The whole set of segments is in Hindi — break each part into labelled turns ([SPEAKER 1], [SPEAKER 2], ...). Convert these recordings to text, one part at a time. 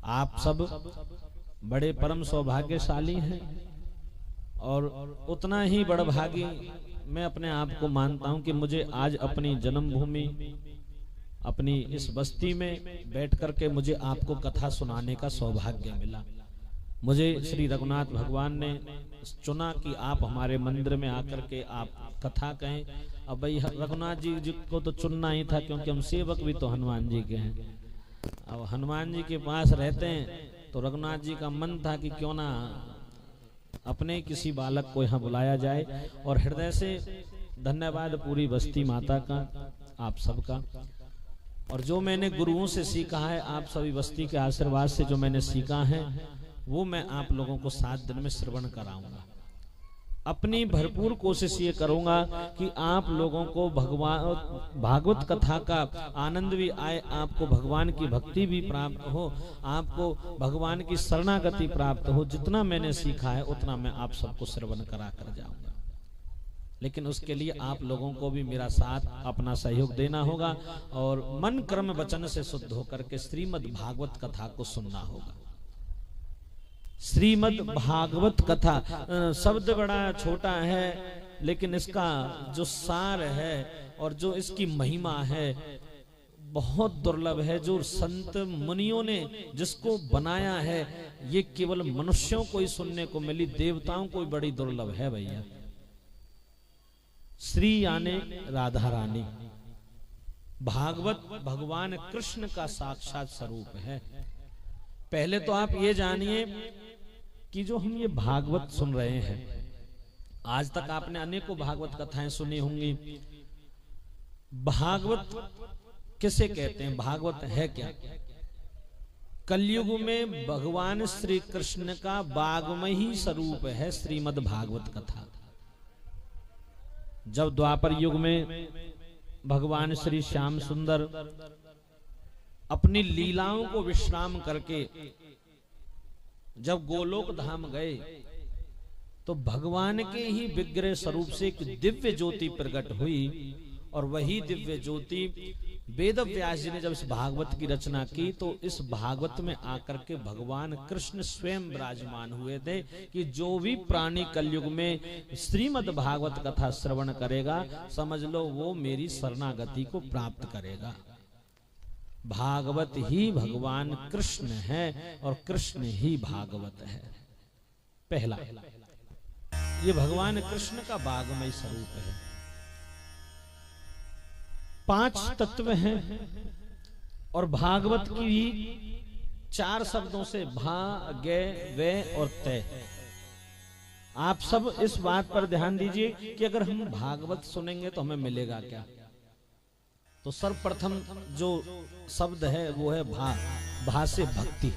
[SPEAKER 1] आप सब बड़े परम सौभाग्यशाली हैं और उतना ही बड़भागी मैं अपने आप को मानता हूं कि मुझे आज अपनी जन्मभूमि अपनी इस बस्ती में बैठ करके मुझे आपको कथा सुनाने का सौभाग्य मिला। मुझे श्री रघुनाथ भगवान ने चुना कि आप हमारे मंदिर में आकर के आप कथा कहें। अब भाई रघुनाथ जी को तो चुनना ही था, क्योंकि हम सेवक भी तो हनुमान जी के हैं। अब हनुमान जी के पास रहते हैं तो रघुनाथ जी का मन था कि क्यों ना अपने किसी बालक को यहाँ बुलाया जाए। और हृदय से धन्यवाद पूरी बस्ती माता का, आप सबका। और जो मैंने गुरुओं से सीखा है, आप सभी बस्ती के आशीर्वाद से जो मैंने सीखा है, वो मैं आप लोगों को 7 दिन में श्रवण कराऊंगा। अपनी भरपूर कोशिश ये करूंगा कि आप लोगों को भगवान भागवत कथा का आनंद भी आए, आपको भगवान की भक्ति भी प्राप्त हो, आपको भगवान की शरणागति प्राप्त हो। जितना मैंने सीखा है उतना मैं आप सबको श्रवण करा कर जाऊंगा। लेकिन उसके लिए आप लोगों को भी मेरा साथ, अपना सहयोग देना होगा और मन कर्म वचन से शुद्ध होकर के श्रीमद् भागवत कथा को सुनना होगा। श्रीमद् भागवत कथा शब्द बड़ा छोटा है, लेकिन इसका जो सार है और जो इसकी महिमा है बहुत दुर्लभ है। जो संत मुनियों ने जिसको बनाया है, ये केवल मनुष्यों को ही सुनने को मिली, देवताओं को बड़ी दुर्लभ है भैया। श्री यानी राधा रानी, भागवत भगवान कृष्ण का साक्षात स्वरूप है। पहले तो आप ये जानिए कि जो हम ये भागवत सुन रहे हैं, आज तक आपने अनेकों भागवत कथाएं सुनी होंगी। भागवत किसे कहते हैं? भागवत है क्या? कलयुग में भगवान श्री कृष्ण का वाग्मयी स्वरूप है श्रीमद् भागवत कथा। जब द्वापर युग में भगवान श्री श्याम सुंदर अपनी लीलाओं को विश्राम करके जब गोलोक धाम गए, तो भगवान के ही विग्रह स्वरूप से एक दिव्य ज्योति प्रकट हुई। और वही दिव्य ज्योति वेद व्यास जी ने जब इस भागवत की रचना की, तो इस भागवत में आकर के भगवान कृष्ण स्वयं विराजमान हुए थे कि जो भी प्राणी कलयुग में श्रीमद् भागवत कथा श्रवण करेगा, समझ लो वो मेरी शरणागति को प्राप्त करेगा। भागवत ही भगवान कृष्ण है और कृष्ण ही भागवत है। पहला, ये भगवान कृष्ण का वाग्मय स्वरूप है। 5 तत्व हैं और भागवत की भी 4 शब्दों से भा, गे, वे और तय। आप सब इस बात पर ध्यान दीजिए कि अगर हम भागवत सुनेंगे तो हमें मिलेगा क्या। तो सर्वप्रथम जो शब्द है वो है भा। भा से भक्ति।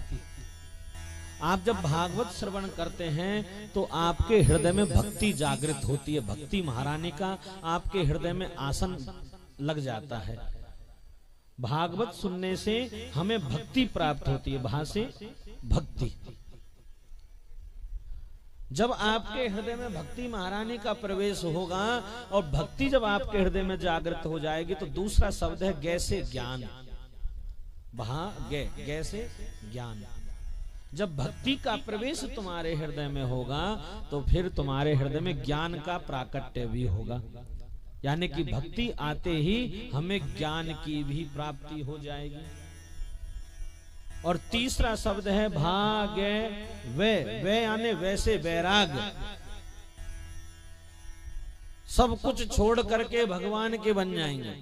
[SPEAKER 1] आप जब भागवत श्रवण करते हैं तो आपके हृदय में भक्ति जागृत होती है। भक्ति महारानी का आपके हृदय में आसन लग जाता है। भागवत सुनने से हमें भक्ति प्राप्त होती है। भा से भक्ति। जब आपके हृदय में भक्ति महारानी का प्रवेश होगा और भक्ति जब आपके हृदय में जागृत हो जाएगी, तो दूसरा शब्द है गे से ज्ञान। भा गे, गे से ज्ञान। जब भक्ति का प्रवेश तुम्हारे हृदय में होगा तो फिर तुम्हारे हृदय में ज्ञान का प्राकट्य भी होगा। यानी कि भक्ति आते ही हमें ज्ञान की भी प्राप्ति हो जाएगी। और तीसरा शब्द है भागे वे। वे यानी वैसे वैराग। सब कुछ छोड़ करके भगवान के बन जाएंगे।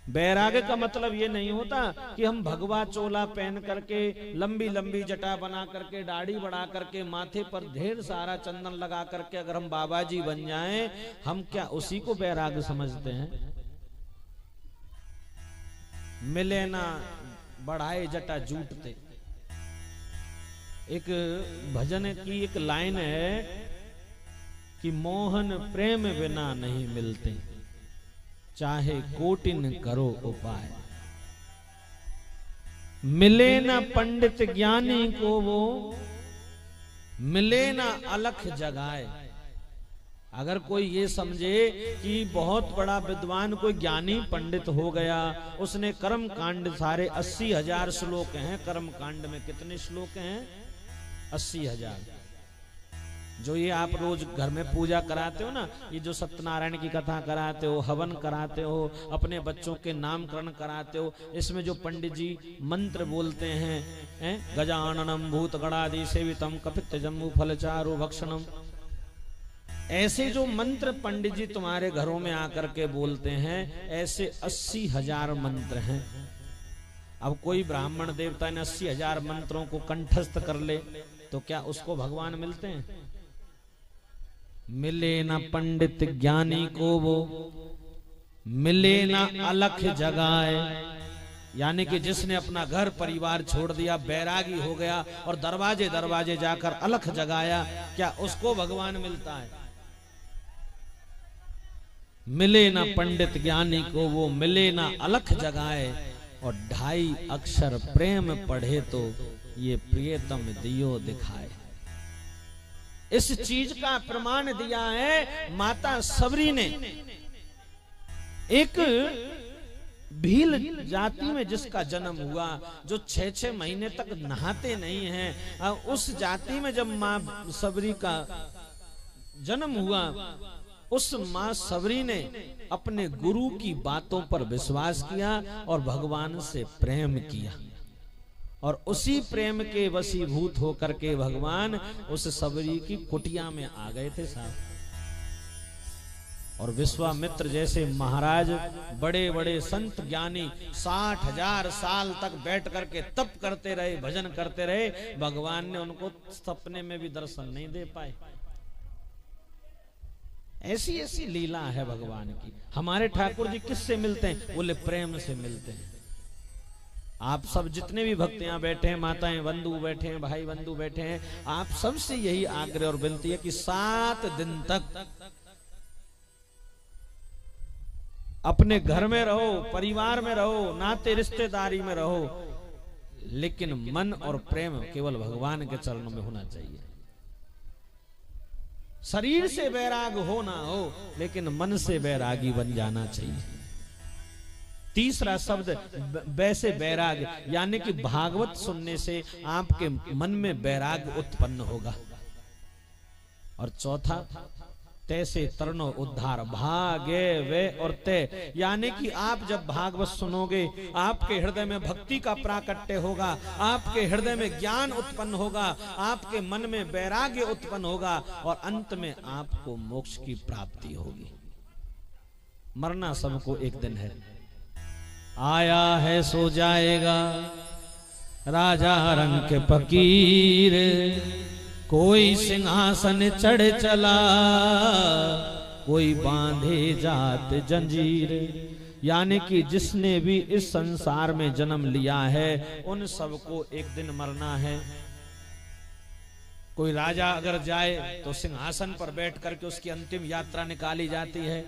[SPEAKER 1] वैराग्य का मतलब ये नहीं होता कि हम भगवा चोला पहन करके, लंबी लंबी जटा बना करके, दाढ़ी बढ़ा करके, माथे पर ढेर सारा चंदन लगा करके अगर हम बाबा जी बन जाएं, हम क्या उसी को वैराग्य समझते हैं? मिले ना बढ़ाए जटा जूटते। एक भजन की एक लाइन है कि मोहन प्रेम बिना नहीं मिलते, चाहे कोटिन करो उपाय। मिले ना पंडित ज्ञानी को वो, मिले ना अलख जगाए। अगर कोई ये समझे कि बहुत बड़ा विद्वान कोई ज्ञानी पंडित हो गया, उसने कर्म कांड सारे 80,000 श्लोक हैं, कर्म कांड में कितने श्लोक हैं? 80,000। जो ये आप रोज घर में पूजा कराते हो ना, ये जो सत्यनारायण की कथा कराते हो, हवन कराते हो, अपने बच्चों के नामकरण कराते हो, इसमें जो पंडित जी मंत्र बोलते हैं, गजाननम भूत गणादि सेवितम कपित जम्बू फलचारु भक्षणम, ऐसे जो मंत्र पंडित जी तुम्हारे घरों में आकर के बोलते हैं, ऐसे 80,000 मंत्र हैं। अब कोई ब्राह्मण देवता ने 80,000 मंत्रों को कंठस्थ कर ले तो क्या उसको भगवान मिलते हैं? मिले ना पंडित ज्ञानी को वो, मिले ना अलख जगाए। यानी कि जिसने अपना घर परिवार छोड़ दिया, बैरागी हो गया और दरवाजे दरवाजे जाकर अलख जगाया, क्या उसको भगवान मिलता है? मिले ना पंडित ज्ञानी को वो, मिले ना अलख जगाए, और 2.5 अक्षर प्रेम पढ़े तो ये प्रियतम दियो दिखाए। इस चीज का प्रमाण दिया है माता सबरी ने। एक भील जाति में जिसका जन्म हुआ, जो 6-6 महीने तक नहाते नहीं हैं, उस जाति में जब माँ सबरी का जन्म हुआ, उस माँ सबरी ने अपने गुरु की बातों पर विश्वास किया और भगवान से प्रेम किया, और उसी प्रेम के वशीभूत होकर के भगवान उस सबरी की कुटिया में आ गए थे साहब। और विश्वामित्र जैसे महाराज, बड़े बड़े संत ज्ञानी 60,000 साल तक बैठ करके तप करते रहे, भजन करते रहे, भगवान ने उनको सपने में भी दर्शन नहीं दे पाए। ऐसी ऐसी लीला है भगवान की। हमारे ठाकुर जी किससे मिलते हैं? बोले प्रेम से मिलते हैं। आप सब जितने भी भक्त यहाँ बैठे हैं, माताएं बंधु बैठे हैं, भाई बंधु बैठे हैं, आप सबसे यही आग्रह और विनती है कि 7 दिन तक अपने घर में रहो, परिवार में रहो, नाते रिश्तेदारी में रहो, लेकिन मन और प्रेम केवल भगवान के चरणों में होना चाहिए। शरीर से बैराग हो ना हो, लेकिन मन से बैरागी बन जाना चाहिए। तीसरा शब्द वैसे बैराग, यानी कि भागवत सुनने से आपके मन में बैराग उत्पन्न होगा। और चौथा, तैसे तरनो उद्धार, भागे वे और ते, यानी कि आप जब भागवत सुनोगे, आपके हृदय में भक्ति का प्राकट्य होगा, आपके हृदय में ज्ञान उत्पन्न होगा, आपके मन में वैराग्य उत्पन्न होगा, और अंत में आपको मोक्ष की प्राप्ति होगी। मरना सबको एक दिन है, आया है सो जाएगा, राजा रंग के फकीर, कोई सिंहासन चढ़ चला, कोई बांधे जात जंजीर। यानी कि जिसने भी इस संसार में जन्म लिया है, उन सबको एक दिन मरना है। कोई राजा अगर जाए तो सिंहासन पर बैठ करके उसकी अंतिम यात्रा निकाली जाती है।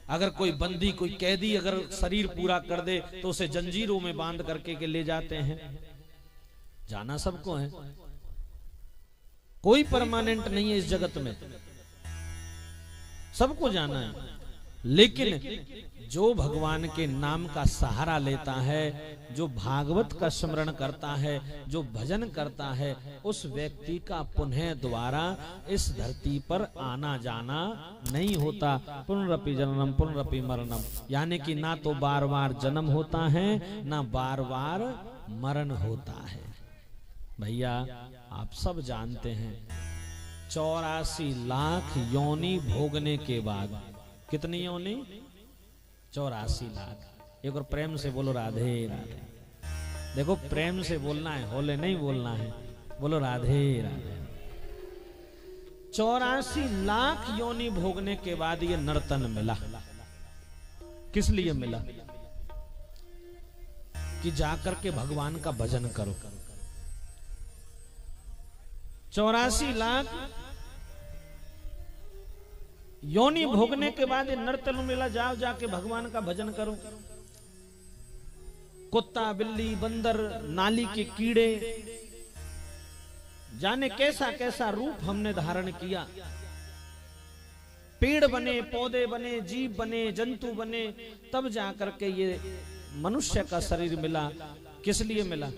[SPEAKER 1] अगर कोई बंदी, कोई कैदी अगर शरीर पूरा कर दे तो उसे जंजीरों में बांध करके ले जाते हैं। जाना सबको है, कोई परमानेंट नहीं है इस जगत में, सबको जाना है। लेकिन जो भगवान के नाम का सहारा लेता है, जो भागवत का स्मरण करता है, जो भजन करता है, उस व्यक्ति का पुनः दोबारा इस धरती पर आना जाना नहीं होता। पुनरपि जननम पुनरपि मरणम, यानी कि ना तो बार बार जन्म होता है, ना बार बार मरण होता है। भैया आप सब जानते हैं 84 लाख योनि भोगने के बाद, कितनी योनि? 84 लाख। एक और प्रेम से बोलो राधे राधे। देखो प्रेम से बोलना है, होले नहीं बोलना है, बोलो राधे राधे। 84 लाख योनि भोगने के बाद ये नर्तन मिला। किस लिए मिला? कि जाकर के भगवान का भजन करो। 84 लाख योनि भोगने के बाद नर्तन मिला, जाओ जाके भगवान का भजन करो। कुत्ता, बिल्ली, बंदर, नाली के कीड़े, जाने कैसा कैसा रूप हमने धारण किया। पेड़ बने, पौधे बने, जीव बने, जंतु बने, तब जाकर के ये मनुष्य का शरीर मिला। किस लिए मिला?